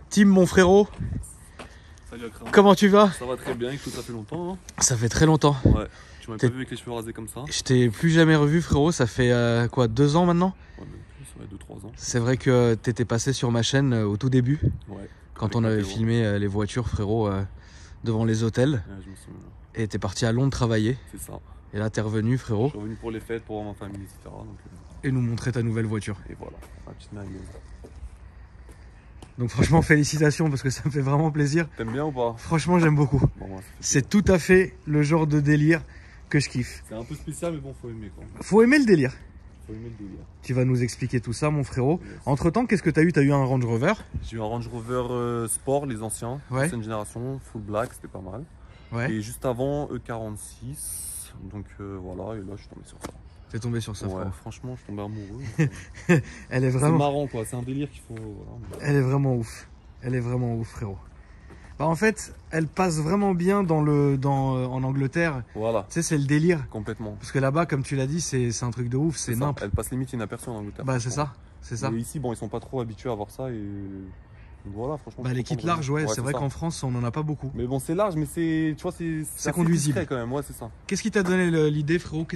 Tim, mon frérot, Salut Akram. comment tu vas? Ça va très bien, écoute, ça fait longtemps. Hein. Ça fait très longtemps. Ouais, tu m'as pas vu avec les cheveux rasés comme ça. Je t'ai plus jamais revu, frérot. Ça fait quoi, 2 ans maintenant? Ouais, même plus, ouais, 2-3 ans. C'est vrai que t'étais passé sur ma chaîne au tout début, Ouais. quand on avait filmé les voitures, frérot, devant les hôtels. Ouais, je me souviens. Et t'es parti à Londres travailler. C'est ça. Et là, t'es revenu, Je frérot, suis revenu pour les fêtes, pour voir ma famille, etc. Donc, et nous montrer ta nouvelle voiture. et voilà, ma petite merguez. Donc franchement, félicitations, parce que ça me fait vraiment plaisir. T'aimes bien ou pas? Franchement, j'aime beaucoup. Bon, moi, C'est tout à fait le genre de délire que je kiffe. c'est un peu spécial, mais bon, faut aimer quoi. Faut aimer le délire. Faut aimer le délire. Tu vas nous expliquer tout ça, mon frérot. Yes. Entre temps, qu'est-ce que t'as eu? T'as eu un Range Rover? J'ai eu un Range Rover Sport, les anciens, Ouais. ancienne génération, full black, c'était pas mal. Ouais. Et juste avant, E46. Donc voilà, et là, je suis tombé sur ça. T'es tombé sur ça, Ouais, frérot. franchement, je suis tombé amoureux. Elle est C'est vraiment... marrant quoi, c'est un délire qu'il faut. Voilà. Elle est vraiment ouf. Elle est vraiment ouf, frérot. Bah, en fait, elle passe vraiment bien en Angleterre. Voilà, Tu sais, c'est le délire. complètement. Parce que là-bas, comme tu l'as dit, c'est un truc de ouf, c'est ça. nimp. Elle passe limite inaperçue en Angleterre. Bah, c'est franchement. ça, c'est ça. Mais ici, bon, ils sont pas trop habitués à voir ça et donc, voilà, franchement. Bah, je les suis kits content de larges, vraiment. ouais, c'est vrai ça. qu'en France, on en a pas beaucoup. Mais bon, c'est large, mais c'est, tu vois, c'est assez conduisible discret quand même. Ouais, c'est ça. Qu'est-ce qui t'a donné l'idée, frérot?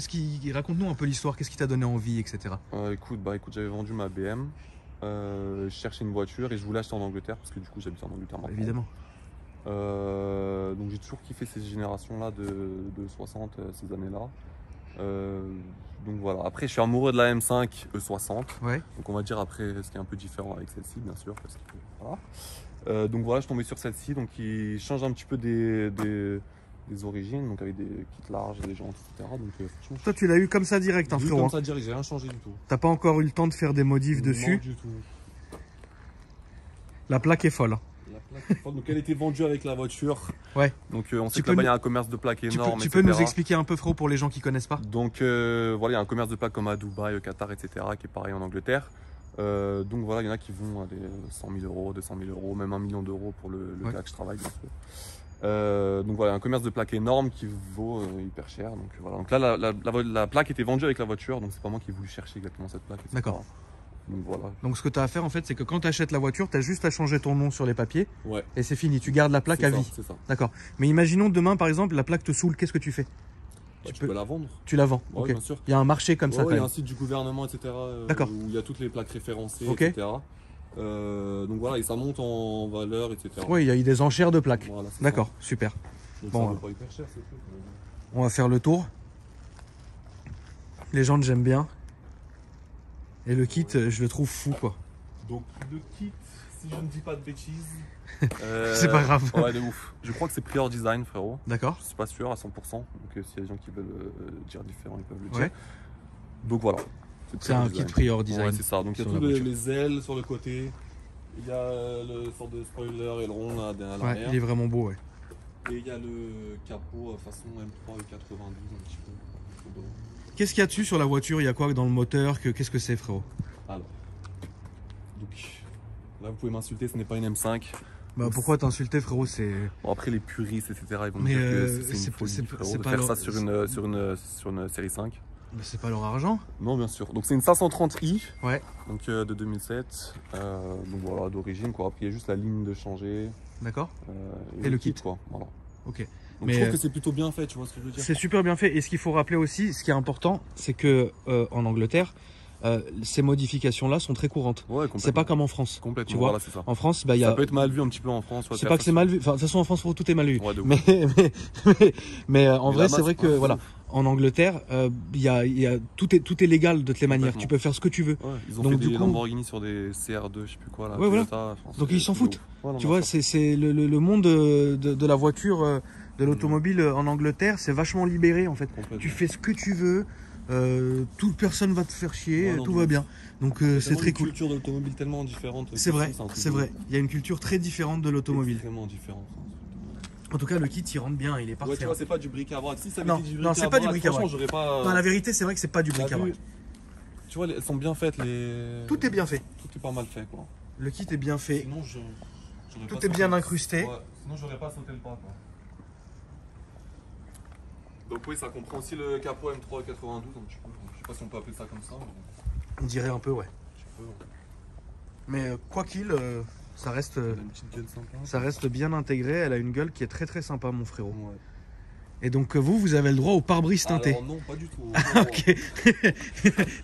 Raconte-nous un peu l'histoire, qu'est-ce qui t'a donné envie, etc. Écoute, j'avais vendu ma BM. Je cherchais une voiture et je voulais acheter en Angleterre parce que du coup, j'habite en Angleterre maintenant. Évidemment. Donc j'ai toujours kiffé ces générations-là de 60, ces années-là. Donc voilà, après je suis amoureux de la M5 E60. Ouais. Donc on va dire après ce qui est un peu différent avec celle-ci bien sûr. Parce que, voilà. Donc voilà, je suis tombé sur celle-ci, donc qui change un petit peu des origines, donc avec des kits larges, des jantes, etc. Donc franchement, Toi, tu l'as eu comme ça direct, hein, j'ai eu frérot. comme ça direct, j'ai rien changé du tout. T'as pas encore eu le temps de faire des modifs dessus. Non, du tout. La plaque est folle. La plaque est forte. Donc elle était vendue avec la voiture. Ouais. Donc on sait Tu que là-bas peux il y a un commerce de plaques énorme. Tu peux nous etc. expliquer un peu, frérot, pour les gens qui connaissent pas? Donc voilà, il y a un commerce de plaques comme à Dubaï, au Qatar, etc. qui est pareil en Angleterre. Donc voilà, il y en a qui vont à des 100 000 euros, 200 000 euros, même 1 million d'euros pour le Ouais. gars que je travaille bien sûr. Donc voilà, un commerce de plaques énorme qui vaut hyper cher. Donc voilà, donc là la plaque était vendue avec la voiture, donc c'est pas moi qui ai voulu chercher exactement cette plaque. etc. D'accord. Donc voilà. Donc ce que tu as à faire en fait, c'est que quand tu achètes la voiture, tu as juste à changer ton nom sur les papiers Ouais. et c'est fini, tu gardes la plaque C'est à ça, vie. c'est ça. D'accord. Mais imaginons demain par exemple, la plaque te saoule, qu'est-ce que tu fais? Tu peux la vendre. Tu la vends. Ouais, Ok. bien sûr. Il y a un marché comme ça Ouais, quand il y a même. un site du gouvernement, etc. D'accord. Où il y a toutes les plaques référencées, Ok. etc. Donc voilà, et ça monte en valeur, etc. Oui, il y a eu des enchères de plaques. Voilà, c'est D'accord, super. ça. Donc Bon, ça vaut pas hyper cher, c'est tout. On va faire le tour. Les jantes, j'aime bien. Et le kit, je le trouve fou quoi. Donc le kit, si je ne dis pas de bêtises, C'est pas grave. Ouais, de ouf. Je crois que c'est Prior Design, frérot. D'accord. Je suis pas sûr à 100%. Donc s'il y a des gens qui veulent dire différent, ils peuvent le dire. Ouais. Donc voilà. C'est un kit Prior Design. Ouais, c'est ça. Donc il y a sur tous la voiture. les ailes sur le côté. Il y a le sort de spoiler aileron là, à Ouais, l'arrière. il est vraiment beau, ouais. Et il y a le capot façon M3 E92 un petit peu. Qu'est-ce qu'il y a dessus sur la voiture? Il y a quoi dans le moteur? Qu'est-ce que c'est, frérot? Alors, donc là vous pouvez m'insulter, ce n'est pas une M5. Bah pourquoi t'insulter, frérot? C'est... Bon, après les puristes, etc. ils vont me Mais dire que c'est une folie, c'est frérot, de pas faire leur- ça sur une série 5. Mais c'est pas leur argent? Non, bien sûr. Donc c'est une 530i, Ouais. donc de 2007. Donc voilà, d'origine quoi. Après il y a juste la ligne de changer. D'accord. Et le kit. quoi. Voilà. Ok. Donc Mais je trouve que c'est plutôt bien fait, tu vois ce que je veux dire. c'est super bien fait. Et ce qu'il faut rappeler aussi, ce qui est important, c'est que en Angleterre, ces modifications-là sont très courantes. Ouais, C'est pas comme en France. complètement. Tu vois, Voilà, c'est ça. en France, bah, il y Ça a... peut être mal vu un petit peu en France. C'est pas que c'est mal vu. Enfin, de toute façon, en France, tout est mal vu. Ouais, de ouf. Mais en Mais vrai, là-bas, c'est vrai c'est que pas voilà, en Angleterre, tout est légal de toutes les manières. Complètement. Tu peux faire ce que tu veux. Ouais, ils ont Donc, fait du des coup- Lamborghini sur des CR2, je sais plus quoi là. Ouais, voilà. Toyota, enfin, Donc c'est- ils s'en c'est foutent. ouf. Ouais, non, Tu bien vois, sûr. c'est le monde de la voiture, de l'automobile en Angleterre, c'est vachement libéré en fait. Complètement. Tu fais ce que tu veux, toute personne va te faire chier, Ouais, non, tout de va ouf. bien. Donc c'est Tellement très une cool. culture de l'automobile tellement différente. C'est vrai, un truc c'est de vrai. ouf. Il y a une culture très différente de l'automobile. Extrêmement différent. En tout cas, le kit, il rentre bien, il est Ouais, parfait. tu vois, c'est pas du bric-à-brac. Si ça Non, avait été du non, c'est pas du bric-à-brac, bric-à-brac. franchement, j'aurais pas. Non, la vérité, c'est vrai que c'est pas du T'as bric-à-brac. vu Tu vois, elles sont bien faites les. Tout est bien fait. Tout est pas mal fait quoi. Le kit est bien fait. Sinon, j'aurais Tout pas est bien sauté. incrusté. Ouais, sinon, j'aurais pas sauté le pas quoi. Donc, oui, ça comprend aussi le capot M3 92 un petit peu. Je sais pas si on peut appeler ça comme ça. Mais On dirait un peu, ouais. un petit peu. Mais quoi qu'il, Ça reste, Elle a une petite gueule sympa. ça reste bien intégré. Elle a une gueule qui est très très sympa, mon frérot. Ouais. Et donc vous avez le droit au pare-brise teinté. Alors non, pas du tout. Ok.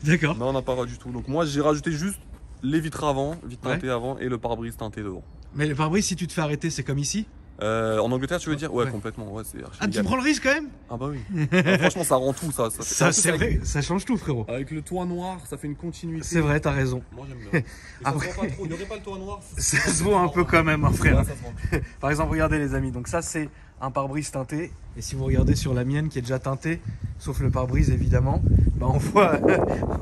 D'accord. Non, on n'a pas du tout. Donc moi, j'ai rajouté juste les vitres avant, vitres teintées avant, et le pare-brise teinté devant. Mais le pare-brise, si tu te fais arrêter, c'est comme ici? En Angleterre, tu veux dire? Ouais, Ouais. complètement. Ouais, c'est archi Ah, tu légal. prends le risque quand même? Ah bah oui. Ah, franchement, ça rend tout, ça. Ça, c'est vrai, ça change tout, frérot. Avec le toit noir, ça fait une continuité. C'est vrai, t'as raison. Moi, j'aime bien. Et ça Après- se voit pas trop. Il n'y aurait pas le toit noir. Ça se voit un peu quand même, hein, frère. Ouais, ça se voit. Par exemple, regardez les amis, donc ça c'est un pare-brise teinté. Et si vous regardez sur la mienne qui est déjà teintée, sauf le pare-brise évidemment, bah on voit,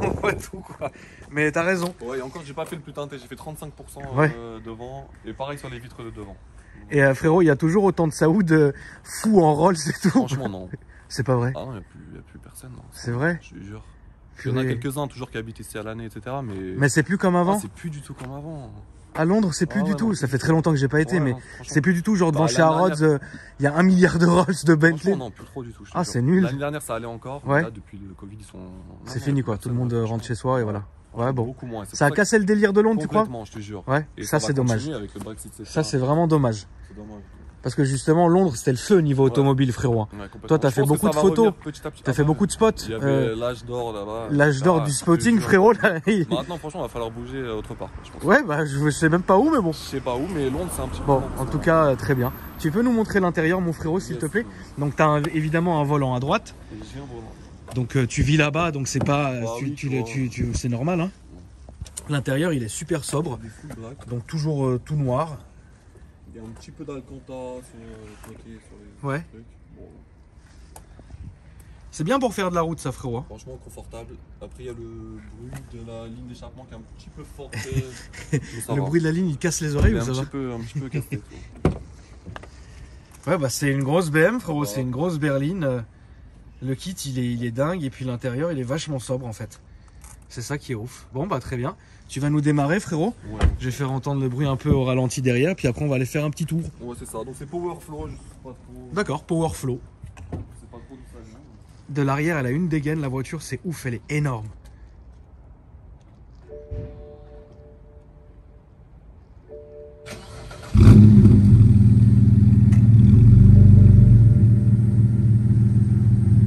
on voit tout quoi. Mais t'as raison. Ouais, et encore, j'ai pas fait le plus teinté. J'ai fait 35% Ouais. devant. Et pareil sur les vitres de devant. Et frérot, il y a toujours autant de Saoud fous en Rolls et tout. Franchement, non. C'est pas vrai. Ah non, il n'y a plus personne. Non. C'est vrai. Je te jure. Il y en a Purée. quelques-uns toujours qui habitent ici à l'année, etc. Mais c'est plus comme avant. Ah, c'est plus du tout comme avant. À Londres, c'est plus Ah du ouais, tout. non. Ça fait très longtemps que j'ai pas été, Ouais, mais non, franchement. c'est plus du tout. Genre devant Bah, chez l'année Harrods, il y a 1 milliard de Rolls de Bentley. Franchement, non, plus trop du tout. je te Ah, jure. c'est nul. L'année dernière, ça allait encore. Ouais. Mais là, depuis le Covid, ils sont. C'est fini quoi. Tout le monde rentre chez soi et voilà. Ouais, bon. Beaucoup moins. C'est Ça a pour cassé le délire de Londres, tu crois? complètement, je te jure. Ouais. Et Ça va c'est dommage. continuer avec le Brexit, etc. Ça c'est vraiment dommage. C'est dommage. Parce que justement, Londres, c'était le feu niveau Ouais. automobile, frérot. Ouais, complètement. Toi, t'as Je fait pense que beaucoup ça de va photos. revenir petit à petit. T'as fait Ah, beaucoup de spots. Il y avait l'âge d'or là-bas. L'âge d'or Ah, du je te spotting, jure. frérot. Là. Maintenant, franchement, il va falloir bouger autre part, je pense. Ouais, bah je sais même pas où, mais bon. Je sais pas où, mais Londres, c'est un petit peu. Bon, long, en ça. tout cas, très bien. Tu peux nous montrer l'intérieur, mon frérot, s'il Yes. te plaît? Donc, t'as évidemment un volant à droite. Et j'ai un volant. Donc, tu vis là-bas, donc c'est pas. Bah oui, tu vois. C'est normal, hein. L'intérieur, il est super sobre. Des full black. Donc, toujours tout noir. Il y a un petit peu d'Alcantara sur le côté, sur les Ouais. trucs. Bon, C'est bien pour faire de la route, ça, frérot. franchement, confortable. Après, il y a le bruit de la ligne d'échappement qui est un petit peu fort. Mais ça Le va. bruit de la ligne, il casse les Il oreilles est ou ça va? un petit peu cassé. Ouais, bah c'est une grosse BM, frérot. Ouais. C'est une grosse berline. Le kit, il est dingue. Et puis l'intérieur, il est vachement sobre, en fait. C'est ça qui est ouf. Bon, bah très bien. Tu vas nous démarrer, frérot. Ouais, Je vais faire entendre le bruit un peu au ralenti derrière. Puis après, on va aller faire un petit tour. ouais c'est ça. Donc, c'est Powerflow, je sais pas trop. D'accord, Powerflow. Je sais pas trop d'où ça vient. De l'arrière, elle a une dégaine. La voiture, c'est ouf. Elle est énorme.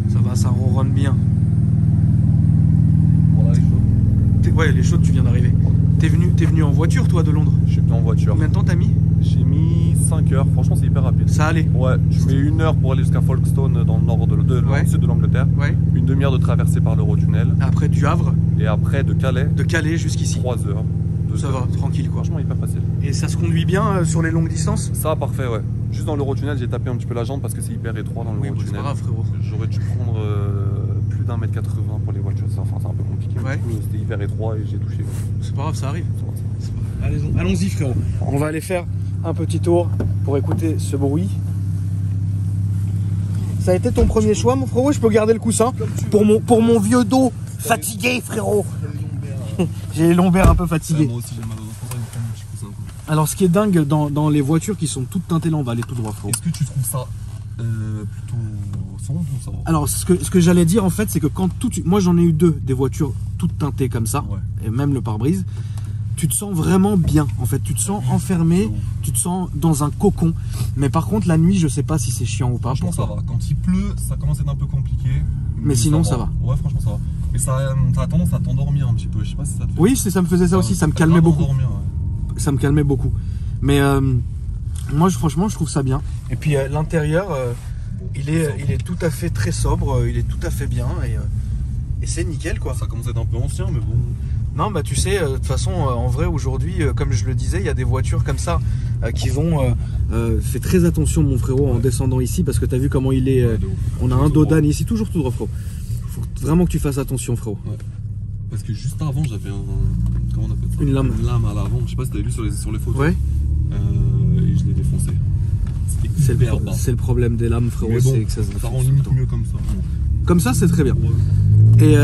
Ça va, ça ronronne bien. Voilà les choses. Ouais, elle est chaude, tu viens d'arriver. T'es venu en voiture, toi, de Londres? Je suis venu en voiture. Combien de temps t'as mis? J'ai mis 5 heures. Franchement, c'est hyper rapide. Ça allait. Ouais, je mets 1 heure pour aller jusqu'à Folkestone dans le nord dans Ouais. le sud de l'Angleterre. Ouais. Une demi-heure de traversée par l'Eurotunnel. Après, du Havre, Et après, de Calais, de Calais jusqu'ici. 3 heures. 2 Ça heures. va, tranquille, quoi. Franchement, hyper facile. Et ça se conduit bien sur les longues distances? Ça, parfait, ouais. Juste dans l'Eurotunnel, j'ai tapé un petit peu la jambe parce que c'est hyper étroit dans Oui, bon, c'est l'Eurotunnel. pas grave, frérot. J'aurais dû prendre plus d'1 m 80 pour les voitures. Enfin, c'est un peu compliqué. Ouais. Du coup, c'était hyper étroit et j'ai touché. C'est pas grave, ça arrive. Ça va, ça va. Allons-y, frérot. On va aller faire un petit tour pour écouter ce bruit. Ça a été ton premier choix, mon frérot? Je peux garder le coussin pour mon vieux dos fatigué, frérot. J'ai les lombaires un peu fatigués. Moi aussi, j'ai mal au dos. Pour ça, il me prend mon petit coussin, quoi. Alors, ce qui est dingue dans les voitures qui sont toutes teintées, là, on va aller tout droit, frérot. Est-ce que tu trouves ça plutôt sombre ou ça va? Alors, ce que j'allais dire, en fait, c'est que quand moi, j'en ai eu deux, des voitures toutes teintées comme ça, Ouais. et même le pare-brise, tu te sens vraiment bien. En fait, tu te sens enfermé, tu te sens dans un cocon. Mais par contre, la nuit, je sais pas si c'est chiant ou pas. Franchement, ça va. Quand il pleut, ça commence à être un peu compliqué. Mais sinon, ça va. Ouais, franchement, ça va. Mais ça a tendance à t'endormir un petit peu. Je sais pas si ça te fait. Oui, ça me faisait ça aussi, ça me fait calmait vraiment beaucoup. endormir, ouais. Ça me calmait beaucoup. Mais moi, franchement, je trouve ça bien. Et puis l'intérieur, il est tout à fait très sobre, il est tout à fait bien et c'est nickel, quoi. Ça commence à être un peu ancien, mais bon. Non, bah tu sais, de toute façon, en vrai, aujourd'hui, comme je le disais, il y a des voitures comme ça qui vont. Fais très attention, mon frérot, en descendant ici, parce que tu as vu comment il est. De ouf. On a un Dodane ici, toujours tout droit, frérot. Faut vraiment que tu fasses attention, frérot. Parce que juste avant, j'avais un. Comment on appelle ça? Une lame. Une lame à l'avant. Je sais pas si t'avais vu sur les photos. Ouais. Et je l'ai défoncé. C'était hyper bas. C'est le problème des lames, frérot, Mais bon, c'est que ça se ça défonce rend tout le limite temps. mieux comme ça. Comme ça, c'est très bien. Ouais. Et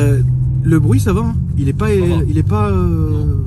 le bruit, ça va, hein. Il est pas, Non.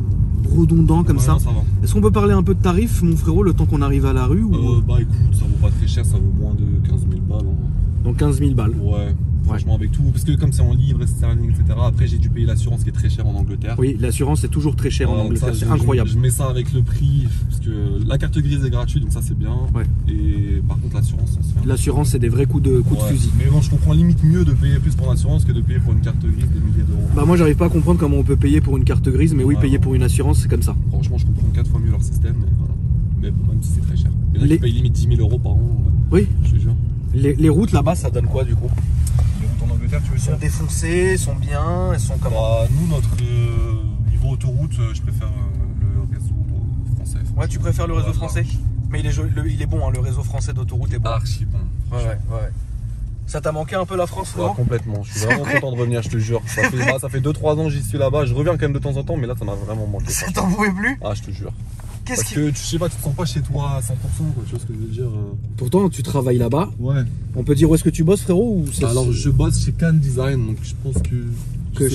redondant comme Ouais, ça. non, ça va. Est-ce qu'on peut parler un peu de tarifs, mon frérot, le temps qu'on arrive à la rue ou... Bah écoute, ça vaut pas très cher, ça vaut moins de 15 000 balles. Hein. Donc 15 000 balles. Ouais. franchement, avec tout. Parce que comme c'est en livres, sterling, etc. Après, j'ai dû payer l'assurance qui est très chère en Angleterre. Oui, l'assurance est toujours très chère en Angleterre, c'est incroyable. Je mets ça avec le prix, parce que la carte grise est gratuite, donc ça c'est bien. Ouais. Et par contre, l'assurance, ça se fait. L'assurance, c'est des vrais coups de fusil. Mais bon, je comprends limite mieux de payer plus pour l'assurance que de payer pour une carte grise des milliers d'euros. Bah moi, j'arrive pas à comprendre comment on peut payer pour une carte grise, mais oui, payer pour une assurance, c'est comme ça. Franchement, je comprends 4 fois mieux leur système, mais voilà. Mais bon, même si c'est très cher. Il y en a qui payent limite 10 000 euros par an. Oui. Je te jure. Les routes là-bas, ça donne quoi du coup? Les routes en Angleterre, tu veux Elles sont défoncées, sont bien, elles sont comme... Nous, notre niveau autoroute, je préfère le réseau français. Ouais, tu préfères le réseau français? Mais il est bon, hein, le réseau français d'autoroute est bon. Archi bon. Ouais. Ça t'a manqué un peu la France, frérot? Complètement, je suis vraiment content de revenir, je te jure. Ça fait 2-3 ans que j'y suis là-bas, je reviens quand même de temps en temps, mais là ça m'a vraiment manqué. Ça t'en pouvait plus? Ah, je te jure. Parce que tu sais pas, tu te sens pas chez toi à 100%, quoi, tu vois ce que je veux dire. Pourtant, tu travailles là-bas. Ouais. On peut dire où est-ce que tu bosses, frérot, ou Alors, je bosse chez Can Design, donc je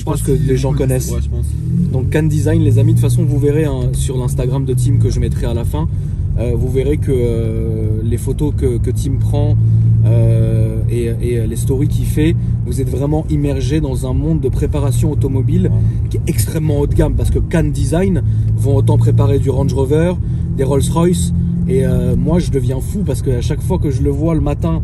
pense que... les gens connaissent. Ouais, je pense. Donc Can Design, les amis, de toute façon, vous verrez hein, sur l'Instagram de Tim que je mettrai à la fin, vous verrez que les photos que Tim prend et les stories qu'il fait, vous êtes vraiment immergé dans un monde de préparation automobile qui est extrêmement haut de gamme, parce que Can Design vont autant préparer du Range Rover, des Rolls-Royce, et moi je deviens fou parce qu'à chaque fois que je le vois le matin,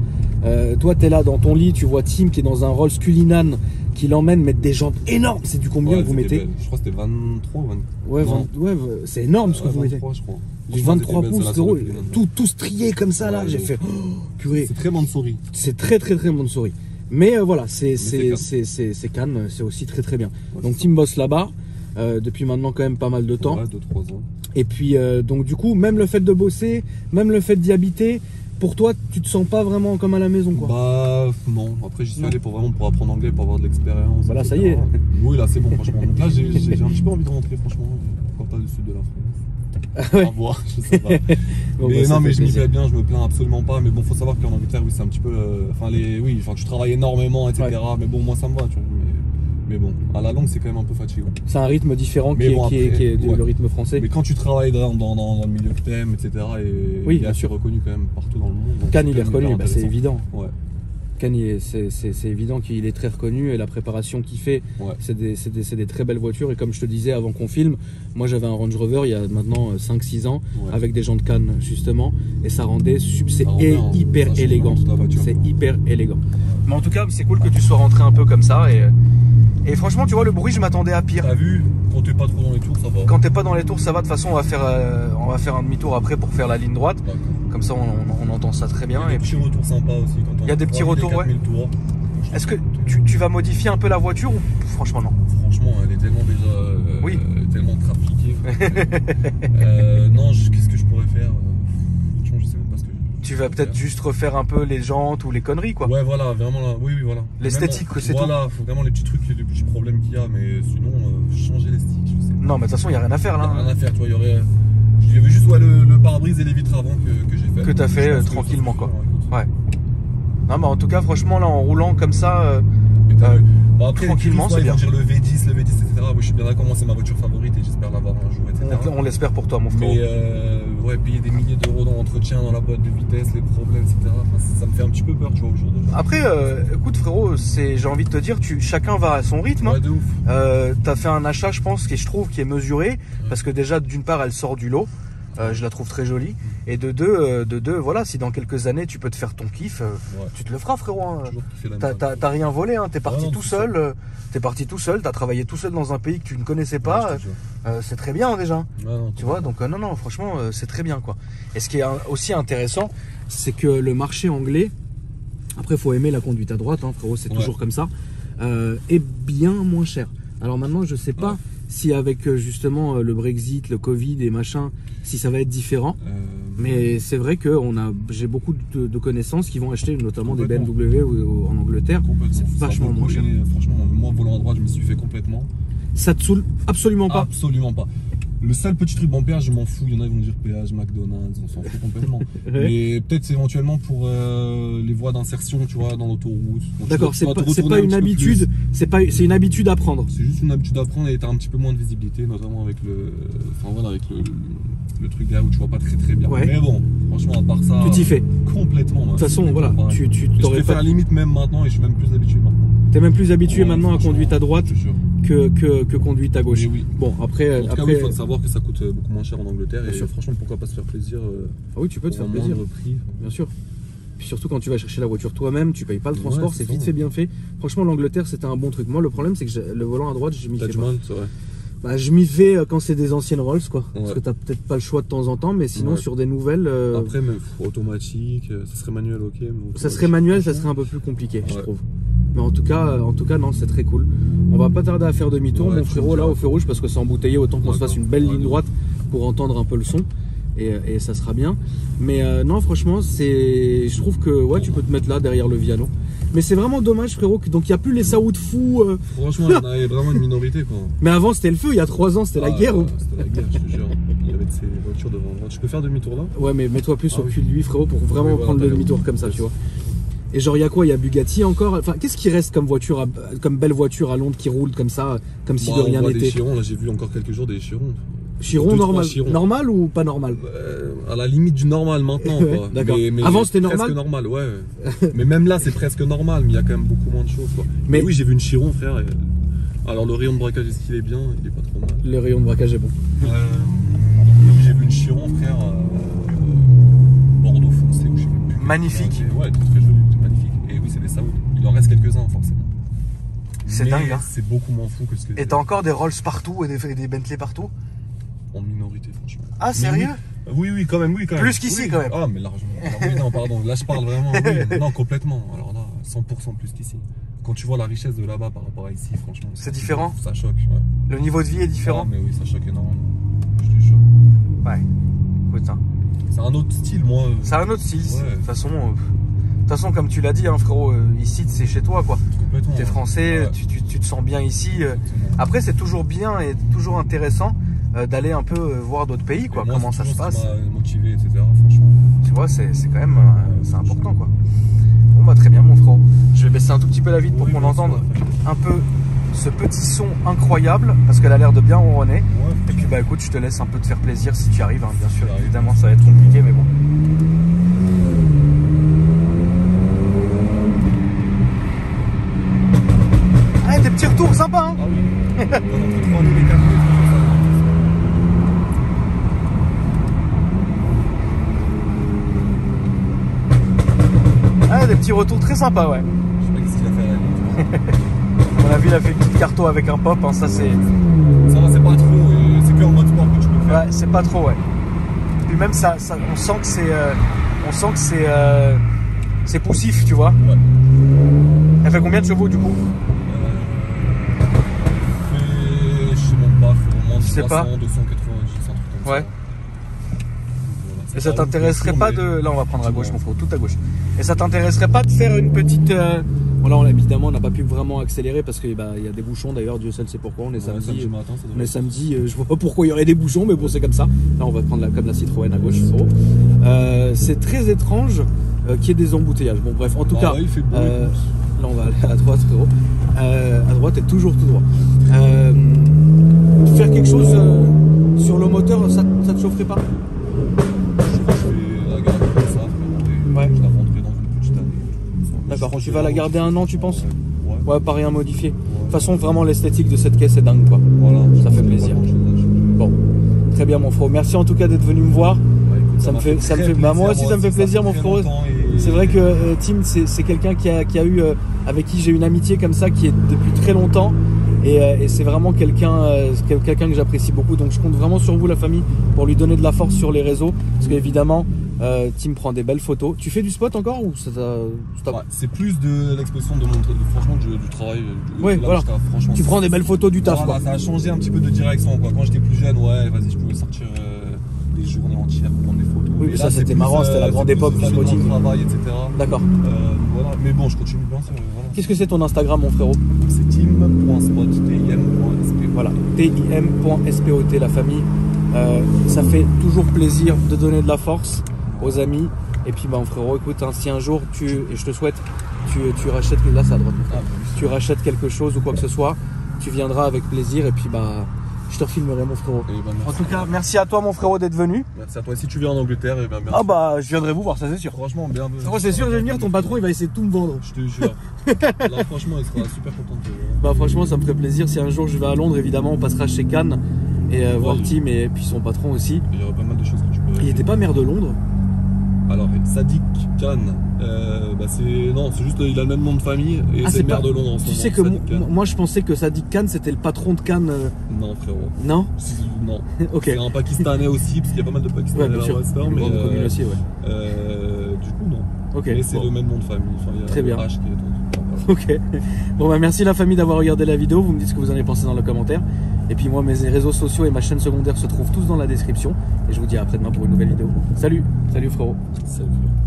toi tu es là dans ton lit, tu vois Tim qui est dans un Rolls Cullinan qui l'emmène mettre des jantes énormes. C'est du combien que vous mettez? Je crois que c'était 23 ou 20. Ouais, c'est énorme ce que vous mettez. 23, je crois. Du 23 pouces, frérot, tout strié comme ça là, j'ai fait purée. C'est très Mansouri. C'est très Mansouri. Mais voilà, c'est Cannes, c'est aussi très bien. Donc Tim bosse là-bas depuis maintenant quand même pas mal de temps. Ouais, 2-3 ans. Et puis donc du coup, même le fait de bosser, même le fait d'y habiter, pour toi, tu te sens pas vraiment comme à la maison, quoi? Bah non, après j'y suis allé pour apprendre anglais, pour avoir de l'expérience. Voilà, ça y est. Oui, là c'est bon, franchement. Donc là j'ai un petit peu envie de rentrer, franchement. Pourquoi pas du sud de la France? Ouais. À voir, je sais pas. Bon, mais bah, non, mais je m'y fais bien, je me plains absolument pas. Mais bon, faut savoir qu'en Angleterre, oui, c'est un petit peu. Tu travailles énormément, etc. Ouais. Mais bon, moi ça me va, tu vois. Mais bon, à la longue, c'est quand même un peu fatigant. C'est un rythme différent qui est le rythme français. Mais quand tu travailles dans le milieu que t'aimes, etc., il est assez reconnu quand même partout dans le monde. Cannes, il est reconnu, bah, c'est évident. Ouais. Cannes, c'est évident qu'il est très reconnu et la préparation qu'il fait, c'est des très belles voitures. Et comme je te disais avant qu'on filme, moi j'avais un Range Rover il y a maintenant 5-6 ans avec des jantes Cannes justement, et ça rendait hyper élégant. C'est hyper élégant. Mais en tout cas, c'est cool que tu sois rentré un peu comme ça. Et franchement, tu vois, le bruit, je m'attendais à pire. T'as vu? Quand t'es pas trop dans les tours, ça va. Quand t'es pas dans les tours, ça va. De toute façon, on va faire un demi-tour après pour faire la ligne droite. Comme ça, on entend ça très bien. Il y a des petits retours sympas aussi. Il y a des petits retours, ouais. Est-ce que tu vas modifier un peu la voiture ou franchement non? Franchement, elle est tellement déjà tellement trafiquée. Non, qu'est-ce que je pourrais faire? Franchement, je sais même pas ce que tu vas peut-être juste refaire un peu les jantes ou les conneries, quoi. Ouais, voilà, vraiment là. Oui, voilà. L'esthétique, c'est tout. Voilà, faut vraiment les petits trucs, les petits problèmes qu'il y a, mais sinon, changer l'esthétique, je sais pas. Non, mais de toute façon, il n'y a rien à faire là. Rien à faire, tu vois, il y avait juste le pare-brise et les vitres avant que j'ai fait. Que t'as fait tranquillement, quoi. Ouais. Non, mais en tout cas, franchement, là, en roulant comme ça, après, tranquillement, c'est bien. Dire le V10, etc. Moi, je suis bien d'accord, moi, c'est ma voiture favorite et j'espère l'avoir un jour, etc. On l'espère pour toi, mon frère. Mais payer des milliers d'euros dans l'entretien, dans la boîte de vitesse, les problèmes, etc. Ça me fait un petit peu peur, tu vois, aujourd'hui. Après, écoute, frérot, j'ai envie de te dire, chacun va à son rythme. Ouais, de ouf. T'as fait un achat, je pense, je trouve, qui est mesuré, parce que déjà, d'une part, elle sort du lot. Je la trouve très jolie. Et de deux, voilà, si dans quelques années tu peux te faire ton kiff, tu te le feras, frérot. Hein. T'as rien volé, hein. T'es parti tout seul. T'as travaillé tout seul dans un pays que tu ne connaissais pas. C'est très bien déjà. Tu vois, donc non, franchement, c'est très bien, quoi. Et ce qui est aussi intéressant, c'est que le marché anglais, après, faut aimer la conduite à droite, hein, frérot, c'est toujours comme ça, est bien moins cher. Alors maintenant, je sais pas. Si avec justement le Brexit, le Covid et machin, si ça va être différent. Mais c'est vrai que j'ai beaucoup de connaissances qui vont acheter notamment des BMW en Angleterre. C'est vachement moins cher. Franchement, moi, volant à droite, je me suis fait complètement. Ça te saoule absolument pas? Absolument pas. Le seul petit truc bon péage, je m'en fous. Il y en a qui vont dire péage, McDonald's, on s'en fout complètement. Mais peut-être éventuellement pour les voies d'insertion, tu vois, dans l'autoroute. D'accord, c'est pas une habitude, c'est une habitude à prendre. C'est juste une habitude à prendre et t'as un petit peu moins de visibilité, notamment avec avec le truc là où tu vois pas très bien. Mais bon, franchement, à part ça. Tu t'y fais. Complètement. De toute façon, voilà. Je préfère limite même maintenant et je suis même plus habitué maintenant. T'es même plus habitué maintenant à conduite à droite je te jure. que conduite à gauche. Oui. Bon, après, En tout cas, oui, il faut savoir que ça coûte beaucoup moins cher en Angleterre. Et franchement, pourquoi pas se faire plaisir ah oui, tu peux te faire pour un plaisir. moindre prix. Bien sûr. Puis surtout quand tu vas chercher la voiture toi-même, tu payes pas le transport, c'est vite fait, bien fait. Franchement, l'Angleterre, c'était un bon truc. Moi, le problème, c'est que le volant à droite, je m'y fais T'as du pas. mal, c'est vrai. Bah, je m'y fais quand c'est des anciennes Rolls, quoi. Parce Ouais. que t'as peut-être pas le choix de temps en temps, mais sinon, sur des nouvelles. Après, mais automatique, ça serait manuel, ok. Mais ça serait manuel, ça serait un peu plus compliqué, je Ouais. trouve. Mais en tout cas, non, c'est très cool. On va pas tarder à faire demi-tour, Ouais, mon tu frérot, me là, diras. au feu rouge, parce que c'est embouteillé, autant qu'on se fasse une belle Ouais, ligne droite pour entendre un peu le son. Et ça sera bien. Mais non, franchement, je trouve que ouais, tu peux te mettre là derrière le Viano. Mais c'est vraiment dommage, frérot. Donc il n'y a plus les Saouds fous. Franchement, il y en avait vraiment une minorité, quoi. Mais avant, c'était le feu. Il y a 3 ans, c'était la guerre. C'était la guerre, je te jure. Il y avait de ces voitures devant moi. Tu peux faire demi-tour là? Ouais, mais mets-toi plus au cul de lui, frérot, pour vraiment Oui, voilà, prendre le t'as demi-tour comme ça, tu vois. Et genre, il y a quoi? Il y a Bugatti encore. Enfin, qu'est-ce qui reste comme voiture, comme belle voiture à Londres qui roule comme ça, comme si de rien Des n'était? Chirons, là, j'ai vu encore quelques jours des Chirons. Chiron 2-3 normal. Chirons. Normal ou pas normal? À la limite du normal maintenant, quoi. D'accord. Mais Avant, c'était presque normal? ouais. Mais même là, c'est presque normal, mais il y a quand même beaucoup moins de choses, quoi. Mais oui, j'ai vu une Chiron, frère. Alors, le rayon de braquage, est-ce qu'il est bien? Il est pas trop mal. Le rayon de braquage est bon. J'ai vu une Chiron, frère. Bordeaux foncé, ou je sais plus. Magnifique. Ouais, très joli, magnifique. Et oui, c'est des Saouds. Il en reste quelques-uns, forcément. C'est dingue, hein. C'est beaucoup moins fou que ce que Et t'as encore des Rolls partout et des Bentley partout? En minorité, franchement. Ah, sérieux? Oui, quand même, Plus qu'ici, quand même. Ah, mais largement. Alors, oui, non, pardon, là je parle vraiment, oui. Non, complètement. Alors là, 100% plus qu'ici. Quand tu vois la richesse de là-bas par rapport à ici, franchement. C'est différent? Ça choque, ouais. Le niveau de vie est différent? Ah, mais oui, ça choque énormément. Je te jure. Ouais. Écoute, hein. C'est un autre style, moi. C'est un autre style. Ouais. De toute façon, comme tu l'as dit, hein, frérot, ici, c'est chez toi, quoi. Complètement. T'es français, Ouais. tu te sens bien ici. Après, c'est toujours bien et toujours intéressant d'aller un peu voir d'autres pays, quoi. Moi, Comment c'est ça se toujours passe. ce qui m'a motivé, etc. Franchement. Tu vois, c'est quand même c'est important, quoi. Bon, bah, très bien, mon frérot. Je vais baisser un tout petit peu la vitre pour qu'on entende un peu ce petit son incroyable, parce qu'elle a l'air de bien ronronner. Ouais, Et puis, bah, écoute, je te laisse un peu te faire plaisir si tu y arrives, hein, bien sûr. J'arrive. Évidemment, ça va être compliqué, mais bon. Ah, des petits retours sympas, hein. Ah oui. Entre 3 000 et 4 000, Ah, des petits retours très sympas, ouais. je sais pas qu'est-ce qu'il a fait à la limite. On a vu, il a fait une petite carto avec un pop, hein, ça c'est... Ça va, c'est pas trop, c'est que en mode sport que tu peux faire. Ouais, c'est pas trop, ouais. Puis même ça on sent que c'est poussif, tu vois. Ouais. Elle fait combien de chevaux du coup? Je sais même pas, faut au moins Je sais 300, pas. 290, un truc comme Ouais. ça. Voilà, Et ça t'intéresserait pas de... Là on va prendre à gauche, Ouais. mon frérot, tout à gauche. Et ça t'intéresserait pas de faire une petite... Bon, là évidemment on n'a pas pu vraiment accélérer parce qu'il y a des bouchons d'ailleurs, Dieu seul sait pourquoi, on est Ouais, samedi. matin, ça On devrait est samedi, je vois pas pourquoi il y aurait des bouchons, mais bon c'est comme ça. Là on va prendre comme la Citroën à gauche, frérot. C'est très étrange qu'il y ait des embouteillages. Bon bref, en tout cas, ouais, il fait beau, là on va aller à droite, frérot. À droite et toujours tout droit. Faire quelque chose sur le moteur, ça te chaufferait pas? je vais la garder comme ça, frérot, et Ouais. je la vendrai dans une petite année. D'accord, tu vas la garder un an, tu penses? Ouais. Ouais, pas rien modifié. De toute façon, vraiment l'esthétique de cette caisse est dingue, quoi. Voilà, Ça fait plaisir. Bon, très bien, mon frérot. Merci en tout cas d'être venu me voir. Ça me fait, bah, moi aussi ça me fait plaisir, mon frérot. C'est vrai que Tim, c'est quelqu'un qui a eu, avec qui j'ai une amitié comme ça, qui est depuis très longtemps. Et c'est vraiment quelqu'un que j'apprécie beaucoup. Donc je compte vraiment sur vous, la famille, pour lui donner de la force sur les réseaux. Parce qu'évidemment, Tim prend des belles photos. Tu fais du spot encore ou ça Ouais, c'est plus de l'expression de mon franchement du travail. Ouais, voilà. Franchement, Tu prends des belles photos du taf, voilà, quoi. ça a changé un petit peu de direction, quoi. Quand j'étais plus jeune, ouais, vas-y, je pouvais sortir des journées entières pour prendre des photos. Oui, Et ça, là, c'était c'est marrant, plus, c'était la grande c'est époque plus du dans le spotting. travail, etc. D'accord. Voilà. Mais bon, je continue bien ça. Voilà. Qu'est-ce que c'est ton Instagram, mon frérot? C'est tim.spot, tim.spot. Voilà, tim.spot, la famille. Ça fait toujours plaisir de donner de la force aux amis. Et puis, mon frérot, écoute, hein, si un jour et je te souhaite, tu rachètes, là c'est à droite, mon frère. Tu rachètes quelque chose ou quoi que ce soit, tu viendras avec plaisir. Et puis, Je te refilmerai, mon frérot. Et ben, En tout cas, merci à toi, mon frérot, d'être venu. Merci à toi. Si tu viens en Angleterre, et bien Ah bah, je viendrai vous voir, ça c'est sûr. Franchement, bien. C'est sûr, je vais venir, ton patron, il va essayer de tout me vendre. Je te jure. Là, franchement, il sera super content de te voir. Bah franchement, ça me ferait plaisir. Si un jour je vais à Londres, évidemment, on passera chez Cannes et voir Tim et puis son patron aussi. Il y aura pas mal de choses que tu peux... Il était pas maire de Londres? Alors, Sadiq Khan, c'est juste, il a le même nom de famille et c'est maire de Londres en ce moment. Tu sais que moi je pensais que Sadiq Khan c'était le patron de Cannes. Non, frérot. Non? Non. Ok. C'est un Pakistanais aussi, parce qu'il y a pas mal de Pakistanais bien sûr. mais aussi, ouais. du coup, non. Ok. Mais c'est le même nom de famille. Enfin, il y a Très bien. H qui est Ok. Bon bah merci la famille d'avoir regardé la vidéo. Vous me dites ce que vous en avez pensé dans le commentaire. Et puis moi, mes réseaux sociaux et ma chaîne secondaire se trouvent tous dans la description. Et je vous dis à après-demain pour une nouvelle vidéo. Salut. Salut frérot. Salut frérot.